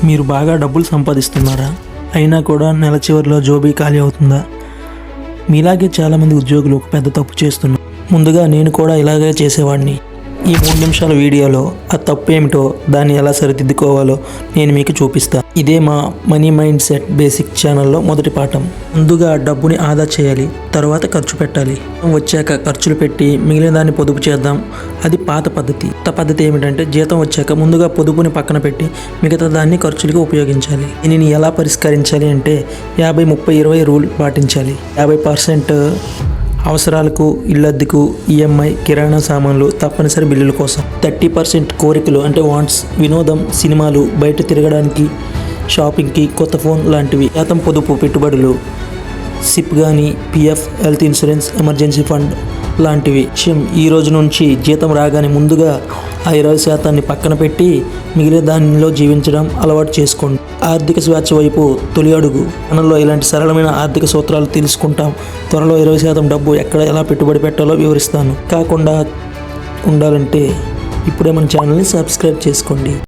మీరు బాగా డబ్బులు సంపాదిస్తున్నారా? అయినా కూడా నెల చివరిలో జోబీ ఖాళీ అవుతుందా? మీలాగే చాలామంది ఉద్యోగులు ఒక పెద్ద తప్పు చేస్తున్నారు. ముందుగా నేను కూడా ఇలాగే చేసేవాడిని. ఈ 3 నిమిషాల వీడియోలో ఆ తప్పు ఏమిటో, దాన్ని ఎలా సరిదిద్దుకోవాలో నేను మీకు చూపిస్తా. ఇదే మా మనీ మైండ్ సెట్ బేసిక్ ఛానల్లో మొదటి పాఠం. ముందుగా డబ్బుని ఆదా చేయాలి, తర్వాత ఖర్చు పెట్టాలి. వచ్చాక ఖర్చులు పెట్టి మిగిలిన దాన్ని పొదుపు చేద్దాం. అది పాత పద్ధతి. కొత్త పద్ధతి ఏమిటంటే జీతం వచ్చాక ముందుగా పొదుపుని పక్కన పెట్టి మిగతా దాన్ని ఖర్చులకు ఉపయోగించాలి. దీనిని ఎలా పరిష్కరించాలి అంటే 50-30-20 రూల్ పాటించాలి. 50% అవసరాలకు, ఇళ్ళద్దెకు, ఈఎంఐ, కిరాణా సామాన్లు, తప్పనిసరి బిల్లుల కోసం. 30% కోరికలు అంటే వాంట్స్, వినోదం, సినిమాలు, బయట తిరగడానికి, షాపింగ్కి, కొత్త ఫోన్ లాంటివి. శాతం పొదుపు, పెట్టుబడులు, సిప్ కానీ, PF, health insurance, emergency fund లాంటివి. ఈ రోజు నుంచి జీతం రాగానే ముందుగా ఆ 20% పక్కన పెట్టి మిగిలిన దానిలో జీవించడం అలవాటు చేసుకోండి. ఆర్థిక స్వేచ్ఛ వైపు తొలి అడుగు. మనలో ఇలాంటి సరళమైన ఆర్థిక సూత్రాలు తెలుసుకుంటాం. త్వరలో 20% డబ్బు ఎక్కడ ఎలా పెట్టుబడి పెట్టాలో వివరిస్తాను. కాకుండా ఉండాలంటే ఇప్పుడే మన ఛానల్ని సబ్స్క్రైబ్ చేసుకోండి.